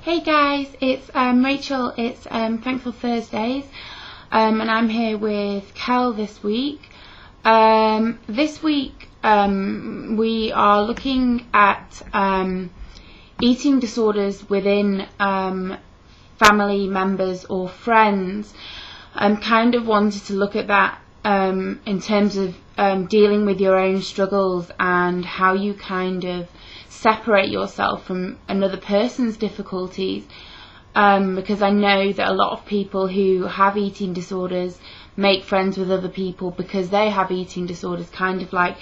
Hey guys, it's Rachel. It's Thankful Thursdays, and I'm here with Kel this week. This week we are looking at eating disorders within family members or friends. Kind of wanted to look at that in terms of dealing with your own struggles and how you kind of separate yourself from another person's difficulties, because I know that a lot of people who have eating disorders make friends with other people because they have eating disorders, kind of like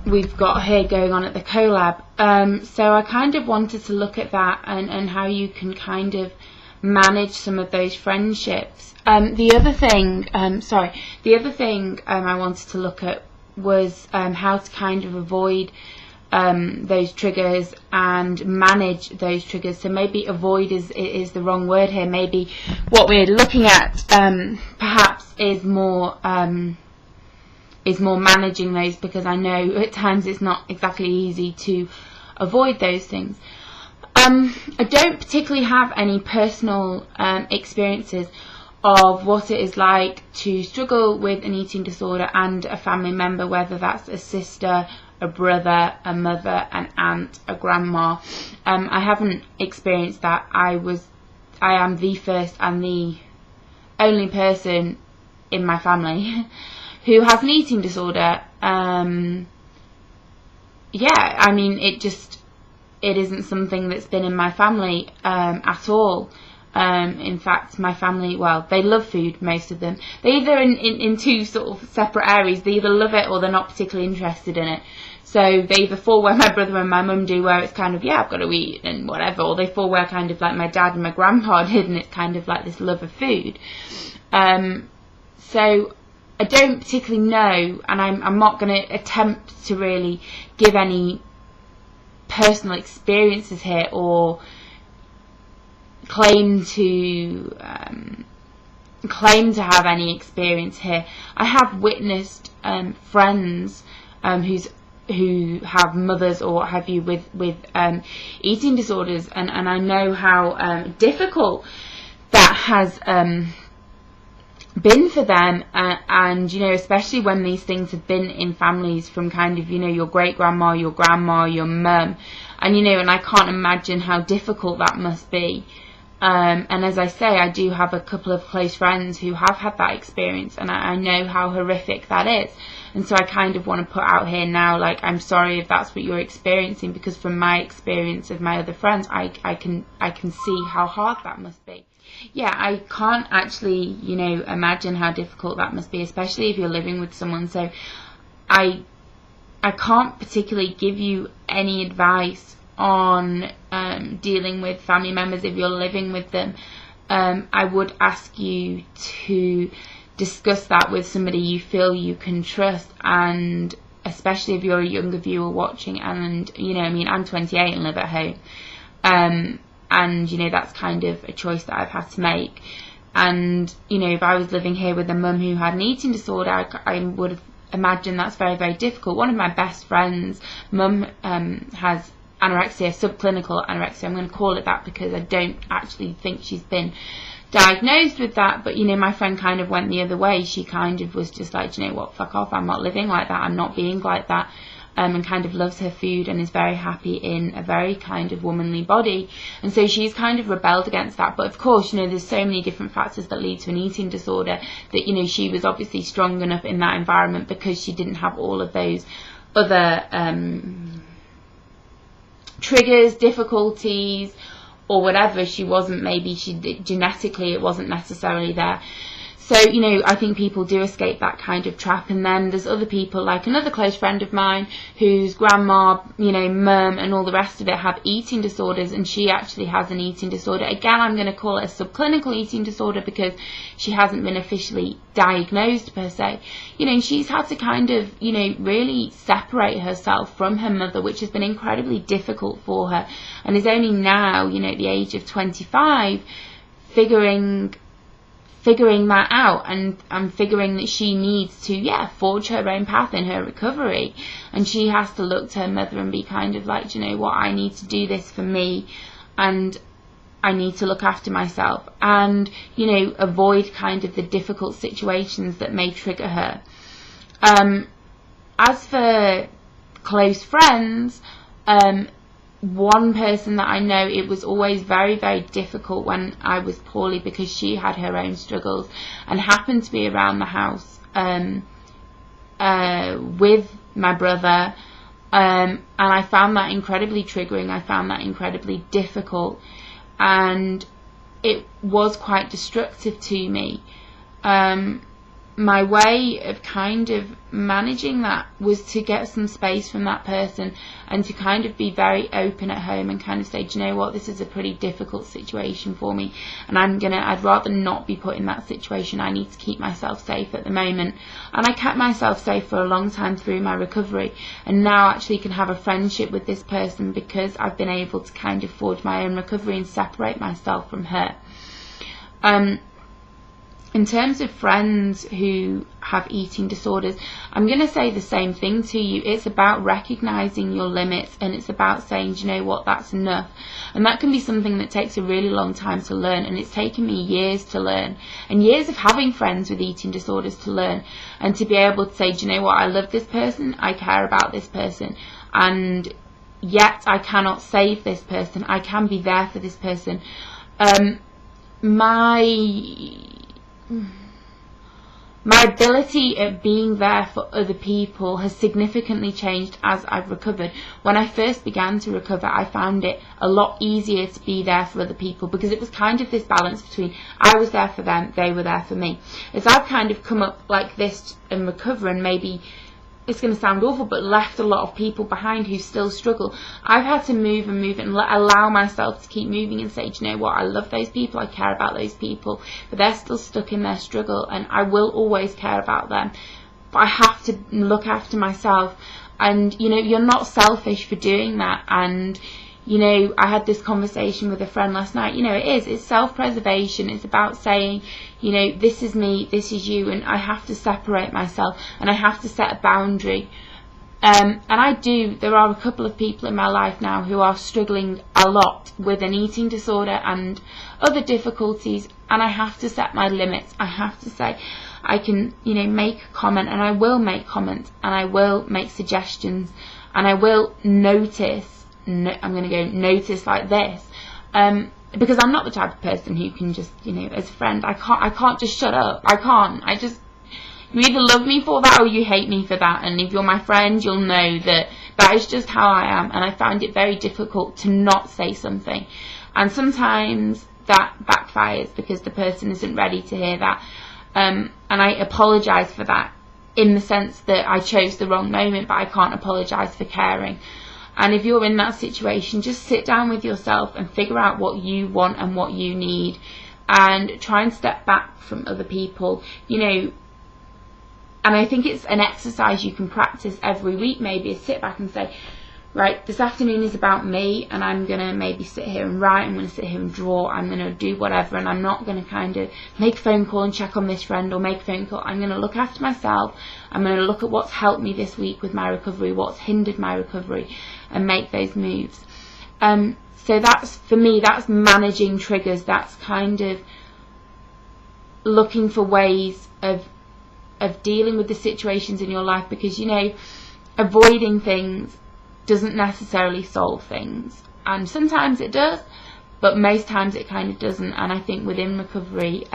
we've got here going on at the collab. So I kind of wanted to look at that and how you can kind of manage some of those friendships. The other thing I wanted to look at was how to kind of avoid those triggers and manage those triggers. So maybe avoid is the wrong word here. Maybe what we're looking at perhaps is more managing those, because I know at times it's not exactly easy to avoid those things. I don't particularly have any personal experiences of what it is like to struggle with an eating disorder and a family member, whether that's a sister, a brother, a mother, an aunt, a grandma. I haven't experienced that. I am the first and the only person in my family who has an eating disorder. Yeah, I mean, it isn't something that's been in my family at all. In fact, my family, well, they love food, most of them. They're either in two sort of separate areas. They either love it or they're not particularly interested in it. So they either fall where my brother and my mum do, where it's kind of, yeah, I've got to eat and whatever, or they fall where kind of like my dad and my grandpa did, and it's kind of like this love of food. So I don't particularly know, and I'm not going to attempt to really give any personal experiences here or claim to have any experience here. I have witnessed friends who have mothers or what have you with eating disorders, and I know how difficult that has been for them, and you know, especially when these things have been in families from kind of, you know, your great grandma, your grandma, your mum, and you know, and I can't imagine how difficult that must be. And as I say, I do have a couple of close friends who have had that experience, and I know how horrific that is. And so I kind of want to put out here now, like, I'm sorry if that's what you're experiencing, because from my experience of my other friends, I can see how hard that must be. Yeah, I can't actually, you know, imagine how difficult that must be, especially if you're living with someone. So I can't particularly give you any advice on dealing with family members if you're living with them. I would ask you to discuss that with somebody you feel you can trust, and especially if you're a younger viewer watching, and you know, I mean, I'm 28 and live at home, and you know, that's kind of a choice that I've had to make. And you know, if I was living here with a mum who had an eating disorder, I would have imagined that's very, very difficult. One of my best friends' mum has anorexia, subclinical anorexia. I'm going to call it that because I don't actually think she's been diagnosed with that, but you know, my friend kind of went the other way. She kind of was just like, you know what, fuck off, I'm not living like that, I'm not being like that, and kind of loves her food and is very happy in a very kind of womanly body. And so she's kind of rebelled against that. But of course, you know, there's so many different factors that lead to an eating disorder that, you know, she was obviously strong enough in that environment because she didn't have all of those other triggers, difficulties, or whatever. She wasn't, maybe she did, genetically it wasn't necessarily there. So, you know, I think people do escape that kind of trap. And then there's other people, like another close friend of mine whose grandma, you know, mum and all the rest of it have eating disorders, and she actually has an eating disorder. Again, I'm going to call it a subclinical eating disorder because she hasn't been officially diagnosed per se. You know, and she's had to kind of, you know, really separate herself from her mother, which has been incredibly difficult for her, and is only now, you know, at the age of 25, figuring that out, and figuring that she needs to, forge her own path in her recovery. And she has to look to her mother and be kind of like, you know what, I need to do this for me. And I need to look after myself and, you know, avoid kind of the difficult situations that may trigger her. As for close friends, one person that I know, it was always very, very difficult when I was poorly, because she had her own struggles and happened to be around the house with my brother, and I found that incredibly triggering. I found that incredibly difficult, and it was quite destructive to me. My way of kind of managing that was to get some space from that person and to kind of be very open at home and kind of say, do you know what, this is a pretty difficult situation for me, and I'd rather not be put in that situation. I need to keep myself safe at the moment. And I kept myself safe for a long time through my recovery, and now actually can have a friendship with this person because I've been able to kind of forge my own recovery and separate myself from her. In terms of friends who have eating disorders, I'm going to say the same thing to you. It's about recognising your limits, and it's about saying, do you know what, that's enough. And that can be something that takes a really long time to learn, and it's taken me years to learn, and years of having friends with eating disorders to learn, and to be able to say, do you know what, I love this person, I care about this person, and yet I cannot save this person. I can be there for this person. My ability at being there for other people has significantly changed as I've recovered. When I first began to recover, I found it a lot easier to be there for other people, because it was kind of this balance between I was there for them, they were there for me. As I've kind of come up like this and recover, and maybe it's going to sound awful, but left a lot of people behind who still struggle, I've had to move and allow myself to keep moving and say, do you know what, I love those people, I care about those people, but they're still stuck in their struggle, and I will always care about them, but I have to look after myself. And, you know, you're not selfish for doing that. And, you know, I had this conversation with a friend last night. You know, it's self-preservation. It's about saying, you know, this is me, this is you, and I have to separate myself, and I have to set a boundary. And there are a couple of people in my life now who are struggling a lot with an eating disorder and other difficulties, and I have to set my limits. I have to say, I can, you know, make a comment, and I will make comments, and I will make suggestions, and I will notice. I'm going to go notice like this, because I'm not the type of person who can just, you know, as a friend, I can't just shut up. I can't. You either love me for that or you hate me for that. And if you're my friend, you'll know that that is just how I am. And I find it very difficult to not say something. And sometimes that backfires because the person isn't ready to hear that. And I apologise for that, in the sense that I chose the wrong moment, but I can't apologise for caring. And if you're in that situation, just sit down with yourself and figure out what you want and what you need, and try and step back from other people, you know. And I think it's an exercise you can practice every week, maybe, is sit back and say, right, this afternoon is about me, and I'm going to maybe sit here and write, I'm going to sit here and draw, I'm going to do whatever, and I'm not going to kind of make a phone call and check on this friend or make a phone call. I'm going to look after myself. I'm going to look at what's helped me this week with my recovery, what's hindered my recovery, and make those moves. So that's, for me, that's managing triggers. That's kind of looking for ways of dealing with the situations in your life, because, you know, avoiding things doesn't necessarily solve things, and sometimes it does, but most times it kind of doesn't. And I think within recovery,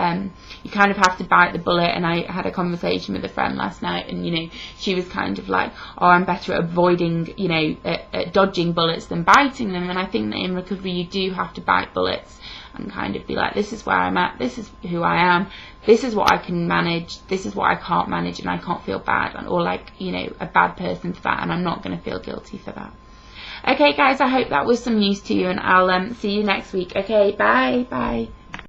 you kind of have to bite the bullet. And I had a conversation with a friend last night, and, you know, she was kind of like, oh, I'm better at avoiding, you know, at dodging bullets than biting them. And I think that in recovery you do have to bite bullets and kind of be like, this is where I'm at, this is who I am, this is what I can manage, this is what I can't manage, and I can't feel bad, or like, you know, a bad person for that, and I'm not going to feel guilty for that. Okay guys, I hope that was some use to you, and I'll see you next week. Okay, bye.